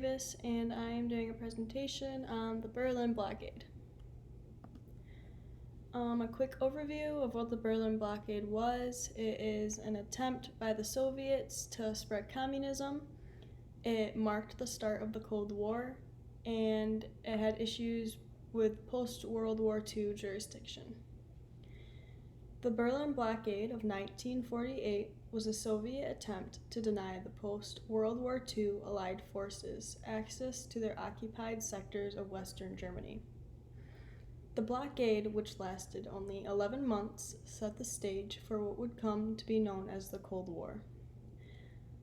Davis, and I am doing a presentation on the Berlin Blockade. A quick overview of what the Berlin Blockade was. It is an attempt by the Soviets to spread communism. It marked the start of the Cold War, and it had issues with post-World War II jurisdiction. The Berlin Blockade of 1948 was a Soviet attempt to deny the post-World War II Allied forces access to their occupied sectors of Western Germany. The blockade, which lasted only 11 months, set the stage for what would come to be known as the Cold War,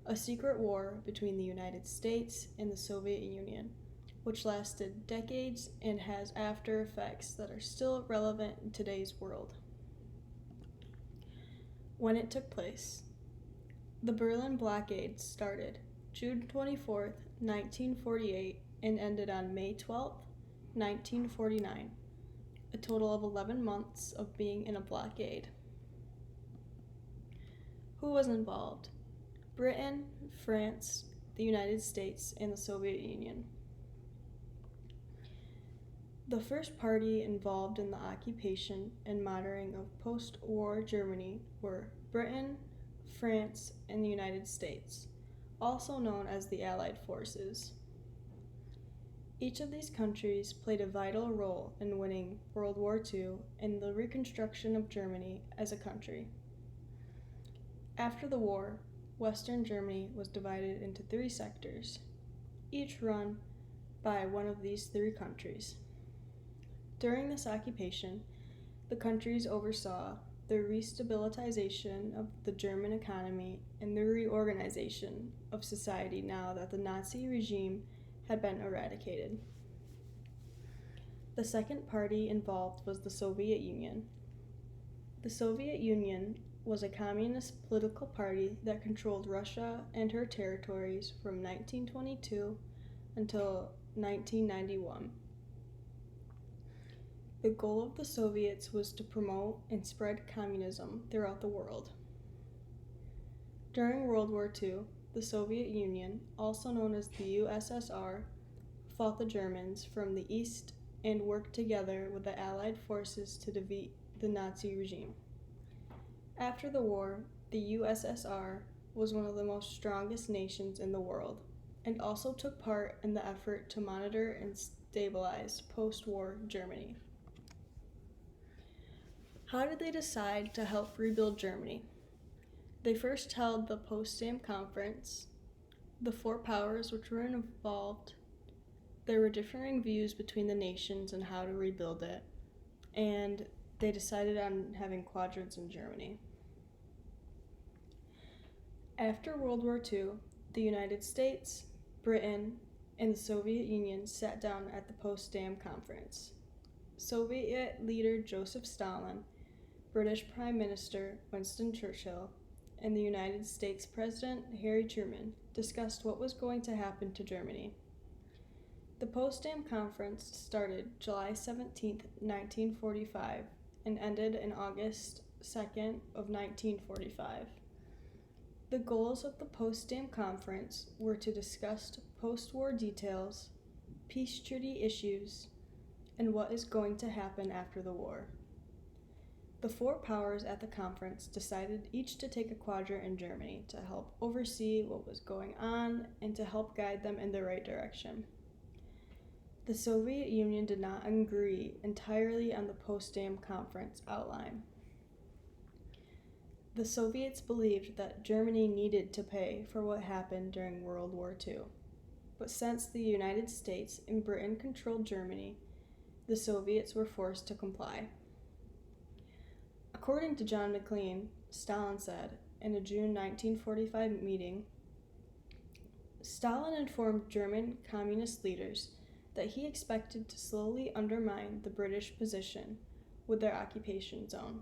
a secret war between the United States and the Soviet Union, which lasted decades and has after effects that are still relevant in today's world. When it took place, the Berlin Blockade started June 24, 1948, and ended on May 12, 1949, a total of 11 months of being in a blockade. Who was involved? Britain, France, the United States, and the Soviet Union. The first party involved in the occupation and monitoring of post-war Germany were Britain, France, and the United States, also known as the Allied Forces. Each of these countries played a vital role in winning World War II and the reconstruction of Germany as a country. After the war, Western Germany was divided into 3 sectors, each run by one of these 3 countries. During this occupation, the countries oversaw the restabilization of the German economy and the reorganization of society now that the Nazi regime had been eradicated. The second party involved was the Soviet Union. The Soviet Union was a communist political party that controlled Russia and her territories from 1922 until 1991. The goal of the Soviets was to promote and spread communism throughout the world. During World War II, the Soviet Union, also known as the USSR, fought the Germans from the east and worked together with the Allied forces to defeat the Nazi regime. After the war, the USSR was one of the most strongest nations in the world and also took part in the effort to monitor and stabilize post-war Germany. How did they decide to help rebuild Germany? They first held the Potsdam Conference. The 4 powers which were involved, there were differing views between the nations on how to rebuild it, and they decided on having quadrants in Germany. After World War II, the United States, Britain, and the Soviet Union sat down at the Potsdam Conference. Soviet leader Joseph Stalin, British Prime Minister Winston Churchill, and the United States President Harry Truman discussed what was going to happen to Germany. The Potsdam Conference started July 17, 1945, and ended on August 2nd of 1945. The goals of the Potsdam Conference were to discuss post-war details, peace treaty issues, and what is going to happen after the war. The 4 powers at the conference decided each to take a quadrant in Germany to help oversee what was going on and to help guide them in the right direction. The Soviet Union did not agree entirely on the Potsdam Conference outline. The Soviets believed that Germany needed to pay for what happened during World War II, but since the United States and Britain controlled Germany, the Soviets were forced to comply. According to John McLean, Stalin said in a June 1945 meeting, Stalin informed German communist leaders that he expected to slowly undermine the British position with their occupation zone,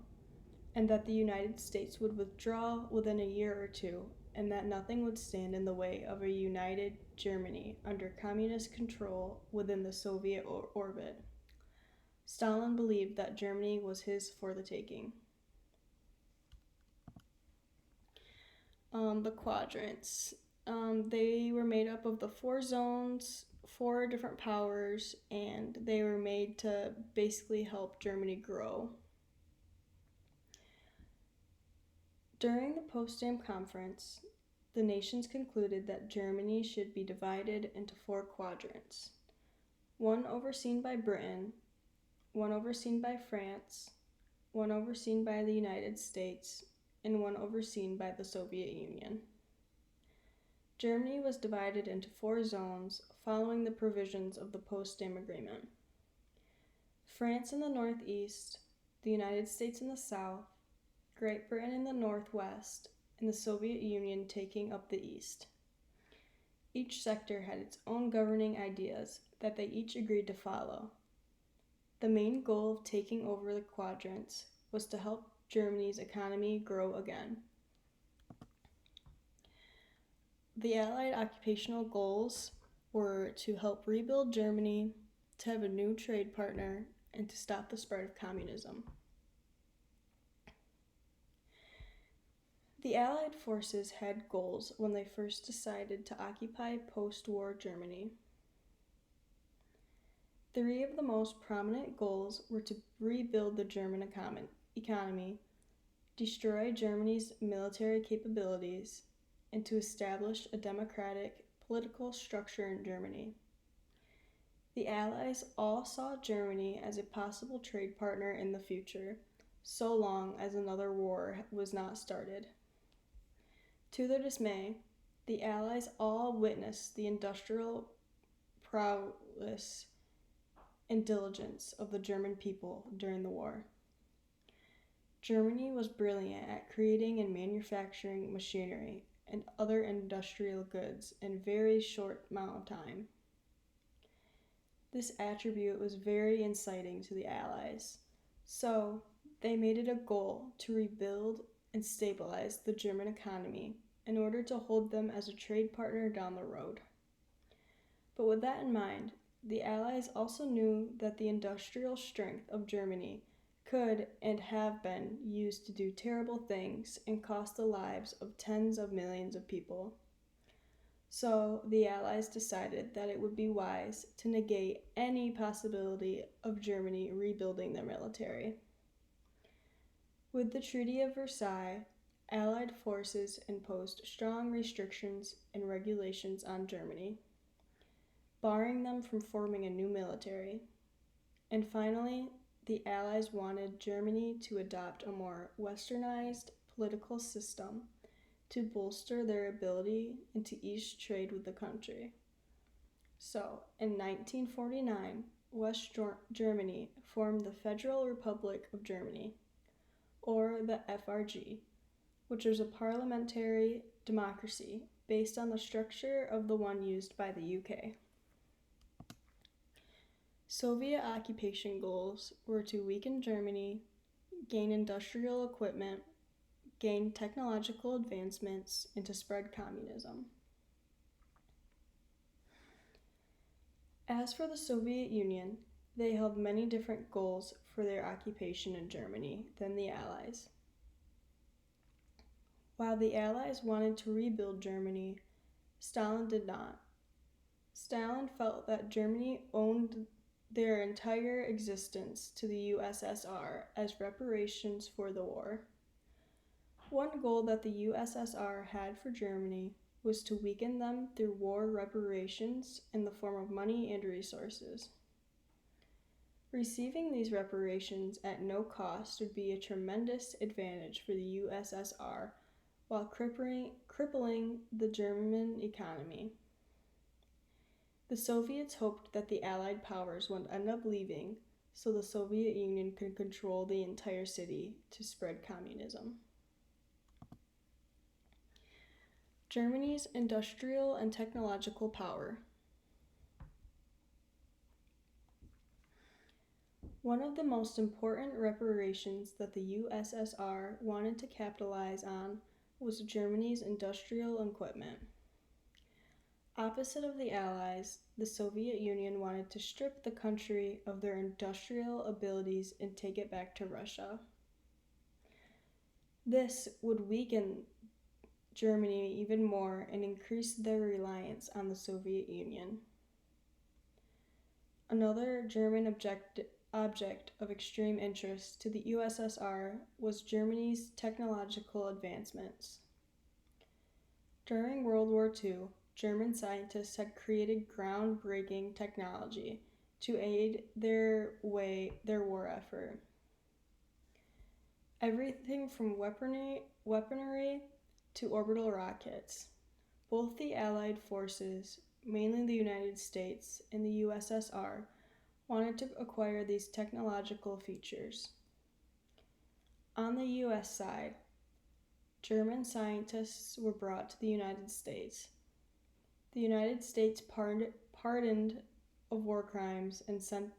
and that the United States would withdraw within a year or 2, and that nothing would stand in the way of a united Germany under communist control within the Soviet orbit. Stalin believed that Germany was his for the taking. The quadrants. They were made up of the 4 zones, 4 different powers, and they were made to basically help Germany grow. During the Potsdam Conference, the nations concluded that Germany should be divided into 4 quadrants: one overseen by Britain, one overseen by France, one overseen by the United States, and one overseen by the Soviet Union. Germany was divided into 4 zones following the provisions of the Potsdam Agreement. France in the northeast, the United States in the south, Great Britain in the northwest, and the Soviet Union taking up the east. Each sector had its own governing ideas that they each agreed to follow. The main goal of taking over the quadrants was to help Germany's economy grow again. The Allied occupational goals were to help rebuild Germany, to have a new trade partner, and to stop the spread of communism. The Allied forces had goals when they first decided to occupy post-war Germany. 3 of the most prominent goals were to rebuild the German economy, destroy Germany's military capabilities, and to establish a democratic political structure in Germany. The Allies all saw Germany as a possible trade partner in the future, so long as another war was not started. To their dismay, the Allies all witnessed the industrial prowess and diligence of the German people during the war. Germany was brilliant at creating and manufacturing machinery and other industrial goods in a very short amount of time. This attribute was very inciting to the Allies, so they made it a goal to rebuild and stabilize the German economy in order to hold them as a trade partner down the road. But with that in mind, the Allies also knew that the industrial strength of Germany could and have been used to do terrible things and cost the lives of tens of millions of people. So the Allies decided that it would be wise to negate any possibility of Germany rebuilding their military. With the Treaty of Versailles, Allied forces imposed strong restrictions and regulations on Germany, barring them from forming a new military. And finally, the Allies wanted Germany to adopt a more westernized political system to bolster their ability and to ease trade with the country. So, in 1949, West Germany formed the Federal Republic of Germany, or the FRG, which was a parliamentary democracy based on the structure of the one used by the UK. Soviet occupation goals were to weaken Germany, gain industrial equipment, gain technological advancements, and to spread communism. As for the Soviet Union, they held many different goals for their occupation in Germany than the Allies. While the Allies wanted to rebuild Germany, Stalin did not. Stalin felt that Germany owed their entire existence to the USSR as reparations for the war. One goal that the USSR had for Germany was to weaken them through war reparations in the form of money and resources. Receiving these reparations at no cost would be a tremendous advantage for the USSR while crippling the German economy. The Soviets hoped that the Allied powers would end up leaving so the Soviet Union could control the entire city to spread communism. Germany's industrial and technological power. One of the most important reparations that the USSR wanted to capitalize on was Germany's industrial equipment. Opposite of the Allies, the Soviet Union wanted to strip the country of their industrial abilities and take it back to Russia. This would weaken Germany even more and increased their reliance on the Soviet Union. Another German object of extreme interest to the USSR was Germany's technological advancements. During World War II, German scientists had created groundbreaking technology to aid their war effort. Everything from weaponry to orbital rockets. Both the Allied forces, mainly the United States and the USSR, wanted to acquire these technological features. On the US side, German scientists were brought to the United States. The United States pardoned of war crimes and sent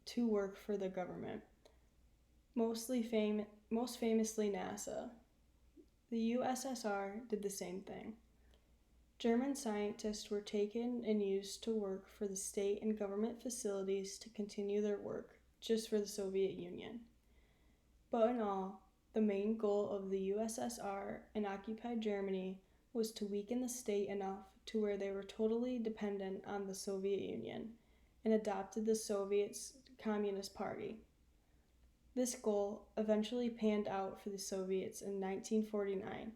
to work for the government, most famously NASA. The USSR did the same thing. German scientists were taken and used to work for the state and government facilities to continue their work, just for the Soviet Union. But in all, the main goal of the USSR and occupied Germany was to weaken the state enough to where they were totally dependent on the Soviet Union and adopted the Soviet's Communist Party. This goal eventually panned out for the Soviets in 1949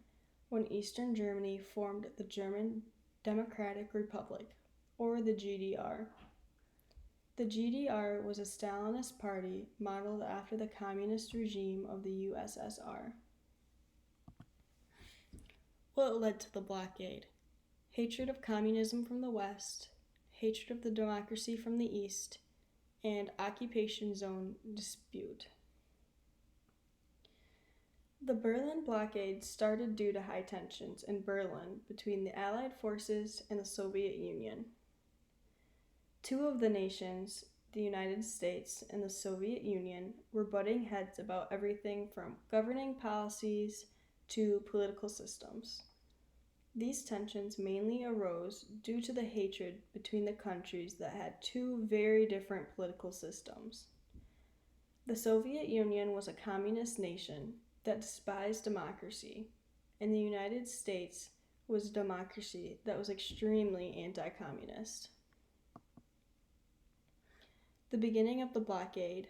when Eastern Germany formed the German Democratic Republic, or the GDR. The GDR was a Stalinist party modeled after the communist regime of the USSR. What led to the blockade? Hatred of communism from the West, hatred of the democracy from the East, and occupation zone dispute. The Berlin Blockade started due to high tensions in Berlin between the Allied forces and the Soviet Union. Two of the nations, the United States and the Soviet Union, were butting heads about everything from governing policies to political systems. These tensions mainly arose due to the hatred between the countries that had two very different political systems. The Soviet Union was a communist nation that despised democracy, and the United States was a democracy that was extremely anti-communist. The beginning of the blockade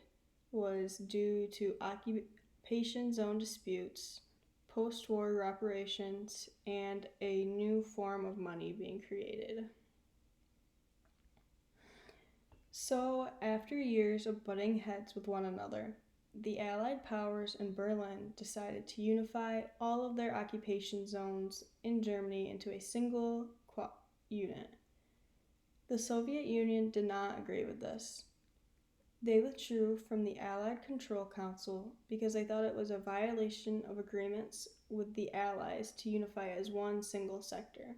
was due to occupation zone disputes, post-war reparations, and a new form of money being created. So, after years of butting heads with one another, the Allied powers in Berlin decided to unify all of their occupation zones in Germany into a single unit. The Soviet Union did not agree with this. They withdrew from the Allied Control Council because they thought it was a violation of agreements with the Allies to unify as one single sector.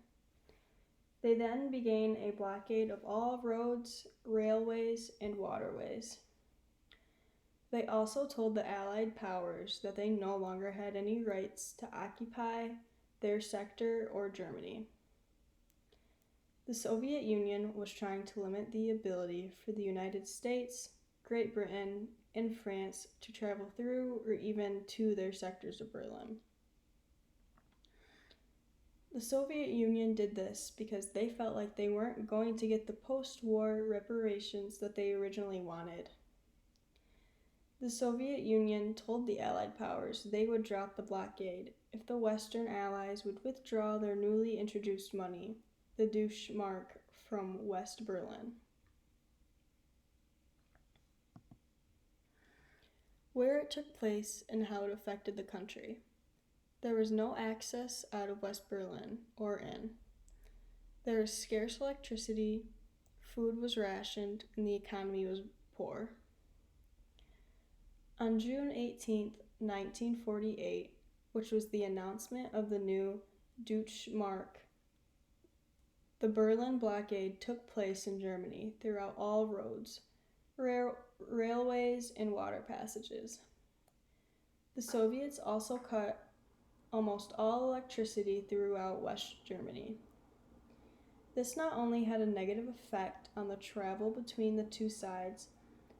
They then began a blockade of all roads, railways, and waterways. They also told the Allied powers that they no longer had any rights to occupy their sector or Germany. The Soviet Union was trying to limit the ability for the United States, Great Britain, and France to travel through or even to their sectors of Berlin. The Soviet Union did this because they felt like they weren't going to get the post-war reparations that they originally wanted. The Soviet Union told the Allied powers they would drop the blockade if the Western Allies would withdraw their newly introduced money, the Deutschmark, from West Berlin. Where it took place and how it affected the country. There was no access out of West Berlin or in. There was scarce electricity, food was rationed, and the economy was poor. On June 18, 1948, which was the announcement of the new Deutschmark, the Berlin Blockade took place in Germany throughout all roads, railways, and water passages. The Soviets also cut almost all electricity throughout West Germany. This not only had a negative effect on the travel between the two sides,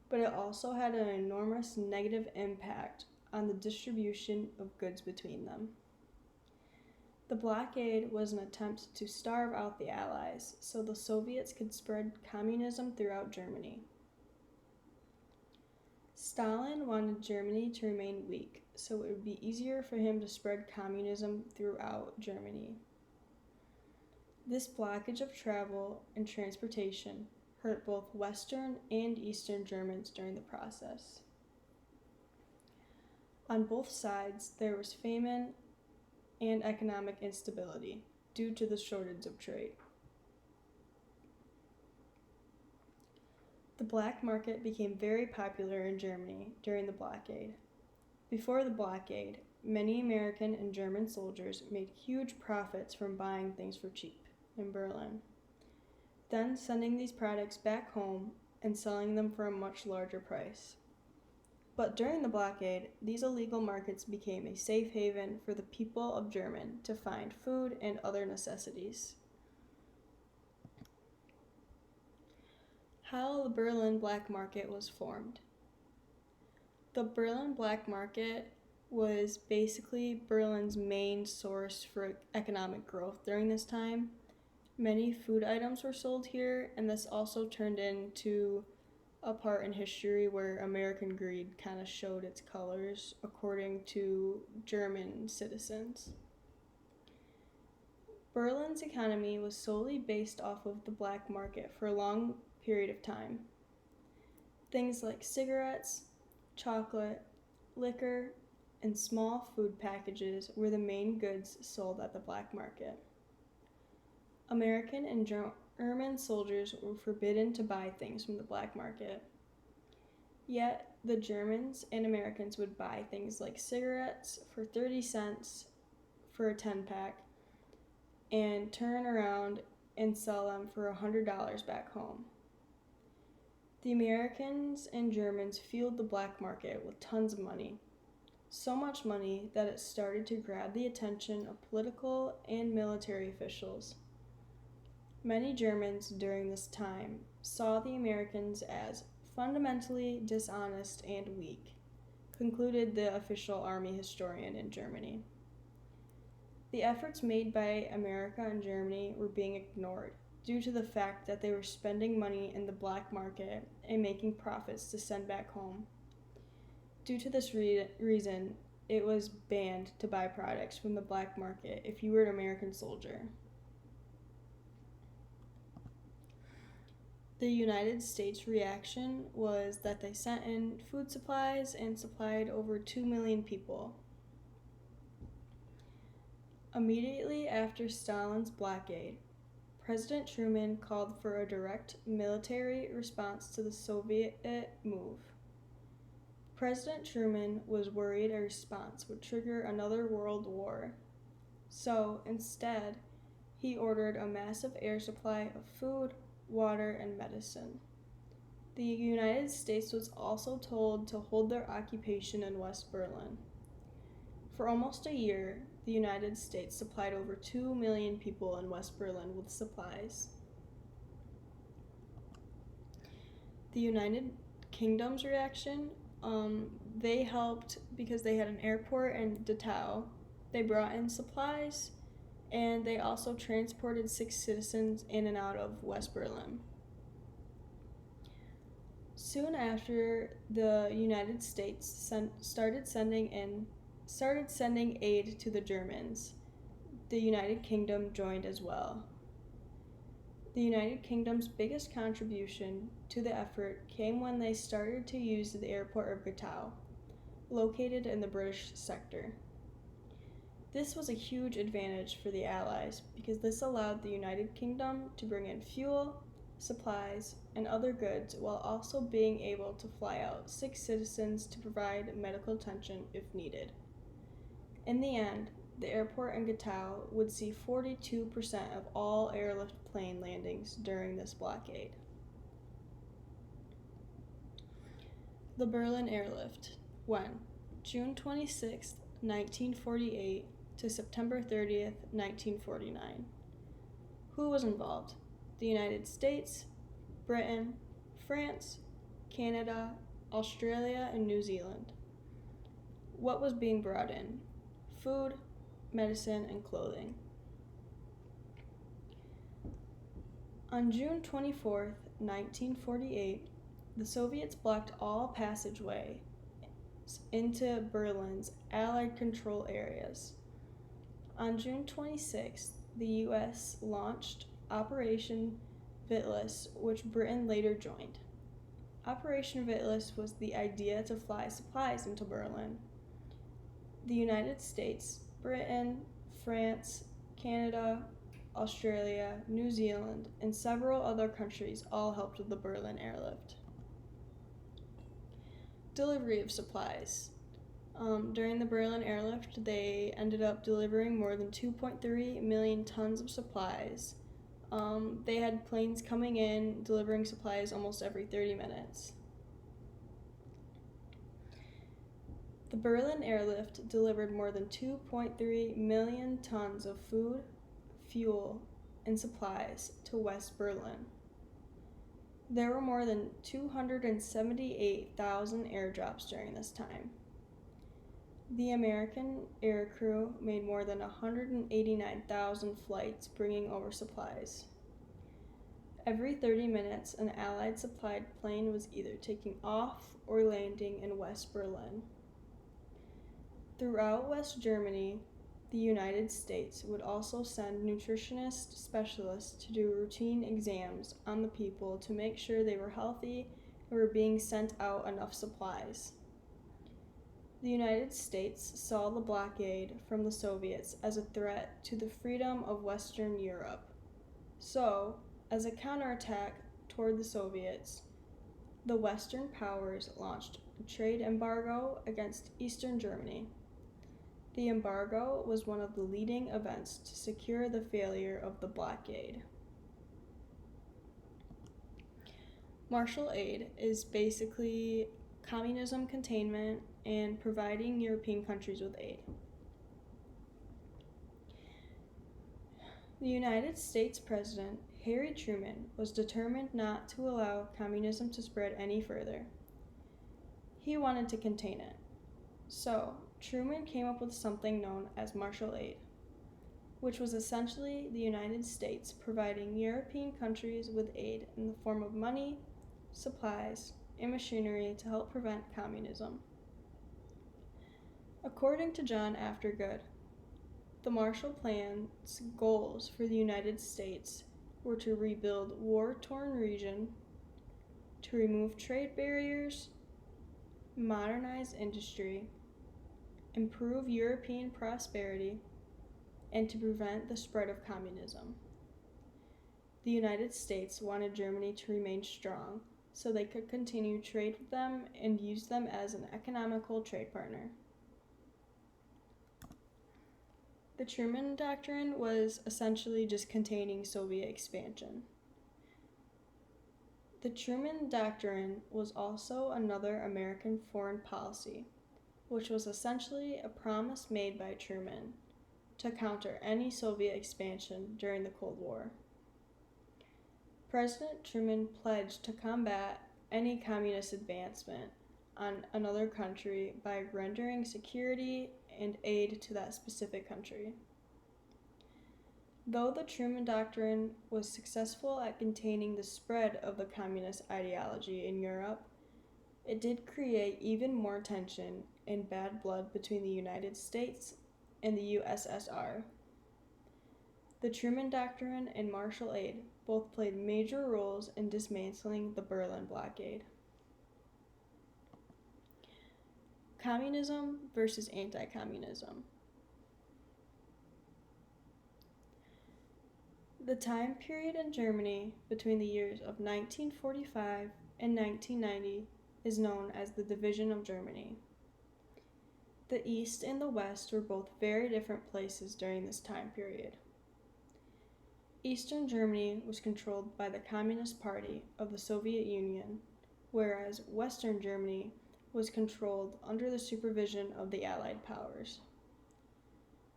but it also had an enormous negative impact on the distribution of goods between them. The blockade was an attempt to starve out the Allies so the Soviets could spread communism throughout Germany. Stalin wanted Germany to remain weak, so it would be easier for him to spread communism throughout Germany. This blockage of travel and transportation hurt both Western and Eastern Germans during the process. On both sides, there was famine and economic instability due to the shortage of trade. The black market became very popular in Germany during the blockade. Before the blockade, many American and German soldiers made huge profits from buying things for cheap in Berlin, then sending these products back home and selling them for a much larger price. But during the blockade, these illegal markets became a safe haven for the people of Germany to find food and other necessities. How the Berlin black market was formed. The Berlin black market was basically Berlin's main source for economic growth during this time. Many food items were sold here, and this also turned into a part in history where American greed kind of showed its colors according to German citizens. Berlin's economy was solely based off of the black market for a long period of time. Things like cigarettes, chocolate, liquor, and small food packages were the main goods sold at the black market. American and German soldiers were forbidden to buy things from the black market. Yet, the Germans and Americans would buy things like cigarettes for 30 cents for a 10-pack and turn around and sell them for $100 back home. The Americans and Germans fueled the black market with tons of money. So much money that it started to grab the attention of political and military officials. Many Germans during this time saw the Americans as fundamentally dishonest and weak, concluded the official army historian in Germany. The efforts made by America and Germany were being ignored due to the fact that they were spending money in the black market and making profits to send back home. Due to this reason, it was banned to buy products from the black market if you were an American soldier. The United States reaction was that they sent in food supplies and supplied over 2 million people. Immediately after Stalin's blockade, President Truman called for a direct military response to the Soviet move. President Truman was worried a response would trigger another world war. So, instead, he ordered a massive air supply of food, water, and medicine. The United States was also told to hold their occupation in West Berlin. For almost a year, the United States supplied over 2 million people in West Berlin with supplies. The United Kingdom's reaction, they helped because they had an airport in Dachau. They brought in supplies, and they also transported 6 citizens in and out of West Berlin. Soon after the United States started sending aid to the Germans, the United Kingdom joined as well. The United Kingdom's biggest contribution to the effort came when they started to use the airport of Dachau, located in the British sector. This was a huge advantage for the Allies because this allowed the United Kingdom to bring in fuel, supplies, and other goods while also being able to fly out 6 citizens to provide medical attention if needed. In the end, the airport in Dachau would see 42% of all airlift plane landings during this blockade. The Berlin Airlift. When? June 26, 1948 to September 30th, 1949. Who was involved? The United States, Britain, France, Canada, Australia, and New Zealand. What was being brought in? Food, medicine, and clothing. On June 24th, 1948, the Soviets blocked all passageway into Berlin's Allied control areas. On June 26th, the U.S. launched Operation Witless, which Britain later joined. Operation Witless was the idea to fly supplies into Berlin. The United States, Britain, France, Canada, Australia, New Zealand, and several other countries all helped with the Berlin airlift. Delivery of supplies. During the Berlin airlift, they ended up delivering more than 2.3 million tons of supplies. They had planes coming in, delivering supplies almost every 30 minutes. The Berlin airlift delivered more than 2.3 million tons of food, fuel, and supplies to West Berlin. There were more than 278,000 airdrops during this time. The American aircrew made more than 189,000 flights bringing over supplies. Every 30 minutes, an Allied supplied plane was either taking off or landing in West Berlin. Throughout West Germany, the United States would also send nutritionist specialists to do routine exams on the people to make sure they were healthy and were being sent out enough supplies. The United States saw the blockade from the Soviets as a threat to the freedom of Western Europe. So, as a counterattack toward the Soviets, the Western powers launched a trade embargo against Eastern Germany. The embargo was one of the leading events to secure the failure of the blockade. Marshall Aid is basically communism containment and providing European countries with aid. The United States President Harry Truman was determined not to allow communism to spread any further. He wanted to contain it. So, Truman came up with something known as Marshall Aid, which was essentially the United States providing European countries with aid in the form of money, supplies, and machinery to help prevent communism. According to John Aftergood, the Marshall Plan's goals for the United States were to rebuild war-torn region, to remove trade barriers, modernize industry, improve European prosperity, and to prevent the spread of communism. The United States wanted Germany to remain strong so they could continue trade with them and use them as an economical trade partner. The Truman Doctrine was essentially just containing Soviet expansion. The Truman Doctrine was also another American foreign policy, which was essentially a promise made by Truman to counter any Soviet expansion during the Cold War. President Truman pledged to combat any communist advancement on another country by rendering security and aid to that specific country. Though the Truman Doctrine was successful at containing the spread of the communist ideology in Europe, it did create even more tension and bad blood between the United States and the USSR. The Truman Doctrine and Marshall Aid both played major roles in dismantling the Berlin Blockade. Communism versus anti-communism. The time period in Germany between the years of 1945 and 1990 is known as the Division of Germany. The East and the West were both very different places during this time period. Eastern Germany was controlled by the Communist Party of the Soviet Union, whereas Western Germany was controlled under the supervision of the Allied powers.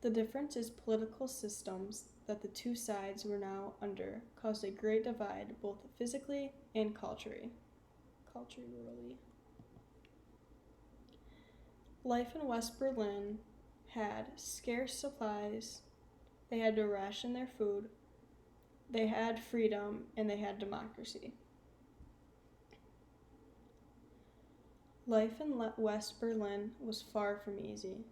The difference in political systems that the two sides were now under caused a great divide both physically and culturally. Life in West Berlin had scarce supplies. They had to ration their food. They had freedom and they had democracy. Life in West Berlin was far from easy.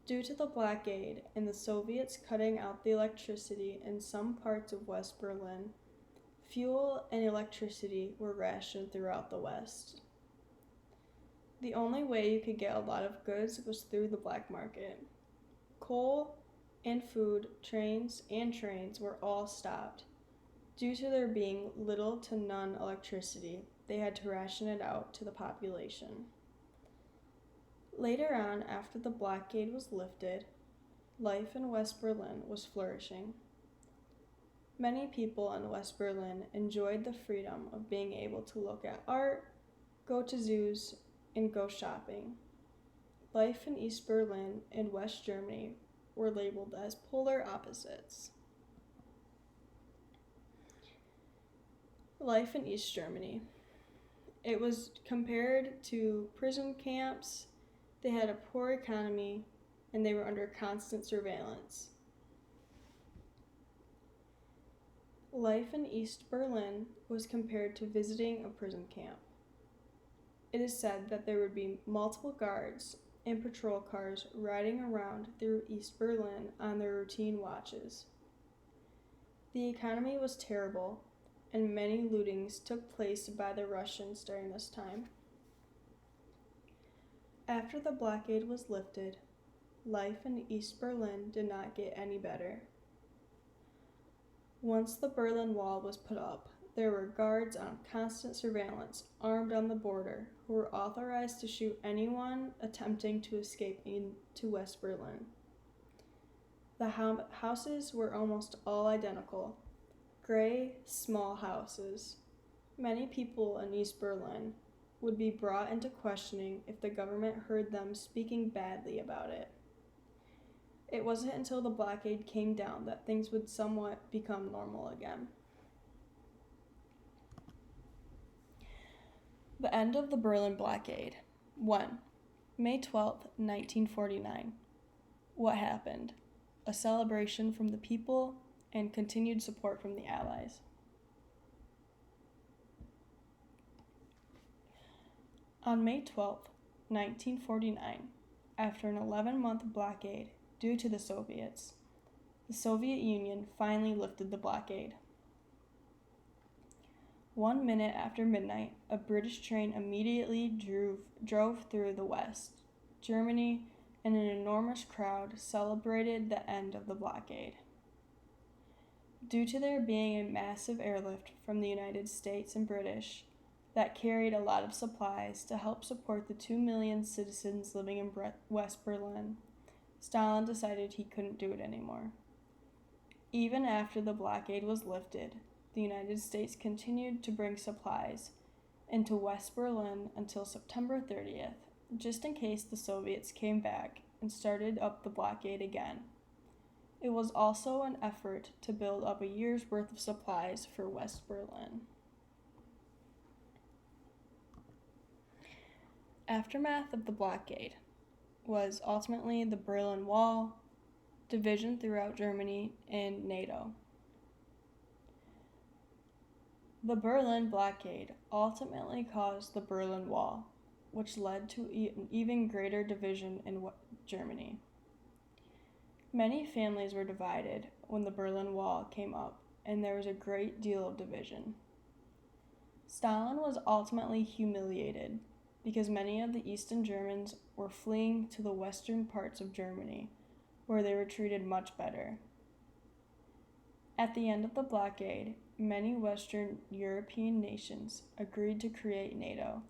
Due to the blockade and the Soviets cutting out the electricity in some parts of West Berlin, fuel and electricity were rationed throughout the West. The only way you could get a lot of goods was through the black market. Coal and food, trains were all stopped. Due to there being little to none electricity, they had to ration it out to the population. Later on, after the blockade was lifted, life in West Berlin was flourishing. Many people in West Berlin enjoyed the freedom of being able to look at art, go to zoos, and go shopping. Life in East Berlin and West Germany were labeled as polar opposites. Life in East Germany. It was compared to prison camps. They had a poor economy, and they were under constant surveillance. Life in East Berlin was compared to visiting a prison camp. It is said that there would be multiple guards and patrol cars riding around through East Berlin on their routine watches. The economy was terrible, and many lootings took place by the Russians during this time. After the blockade was lifted, life in East Berlin did not get any better. Once the Berlin Wall was put up, there were guards on constant surveillance, armed on the border, who were authorized to shoot anyone attempting to escape into West Berlin. The houses were almost all identical, gray, small houses. Many people in East Berlin would be brought into questioning if the government heard them speaking badly about it. It wasn't until the blockade came down that things would somewhat become normal again. The end of the Berlin Blockade. 1. May 12, 1949. What happened? A celebration from the people and continued support from the Allies. On May 12, 1949, after an 11-month blockade due to the Soviets, the Soviet Union finally lifted the blockade. 1 minute after midnight, a British train immediately drove through the West, Germany, and an enormous crowd celebrated the end of the blockade. Due to there being a massive airlift from the United States and British that carried a lot of supplies to help support the 2 million citizens living in West Berlin, Stalin decided he couldn't do it anymore. Even after the blockade was lifted, the United States continued to bring supplies into West Berlin until September 30th, just in case the Soviets came back and started up the blockade again. It was also an effort to build up a year's worth of supplies for West Berlin. Aftermath of the blockade was ultimately the Berlin Wall, division throughout Germany, and NATO. The Berlin Blockade ultimately caused the Berlin Wall, which led to an even greater division in Germany. Many families were divided when the Berlin Wall came up, and there was a great deal of division. Stalin was ultimately humiliated because many of the Eastern Germans were fleeing to the western parts of Germany, where they were treated much better. At the end of the blockade, many Western European nations agreed to create NATO,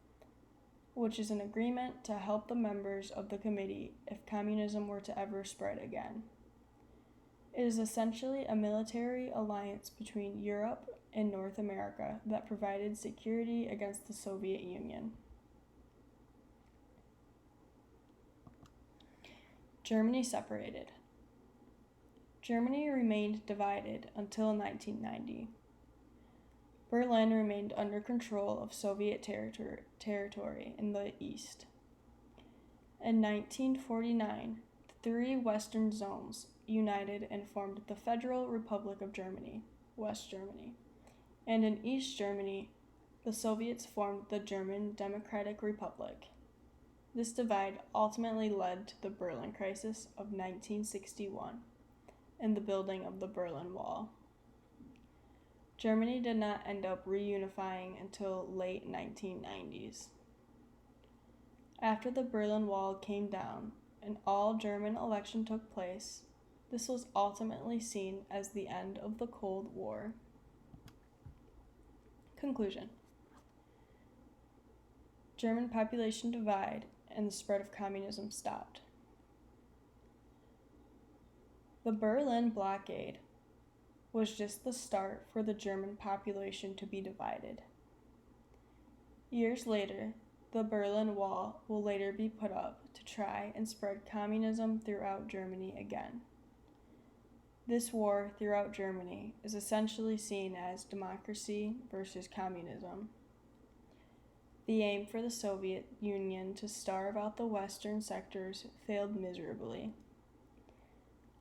which is an agreement to help the members of the committee if communism were to ever spread again. It is essentially a military alliance between Europe and North America that provided security against the Soviet Union. Germany separated. Germany remained divided until 1990. Berlin remained under control of Soviet territory in the east. In 1949, the three western zones, united and formed the Federal Republic of Germany, West Germany. And in East Germany, the Soviets formed the German Democratic Republic. This divide ultimately led to the Berlin Crisis of 1961 and the building of the Berlin Wall. Germany did not end up reunifying until late 1990s. After the Berlin Wall came down, an all-German election took place. This was ultimately seen as the end of the Cold War. Conclusion. German population divide and the spread of communism stopped. The Berlin Blockade was just the start for the German population to be divided. Years later, the Berlin Wall will later be put up to try and spread communism throughout Germany again. This war throughout Germany is essentially seen as democracy versus communism. The aim for the Soviet Union to starve out the western sectors failed miserably.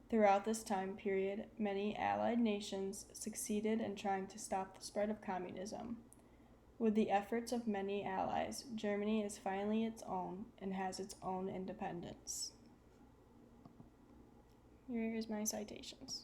Throughout this time period, many Allied nations succeeded in trying to stop the spread of communism. With the efforts of many allies, Germany is finally its own and has its own independence. Here's my citations.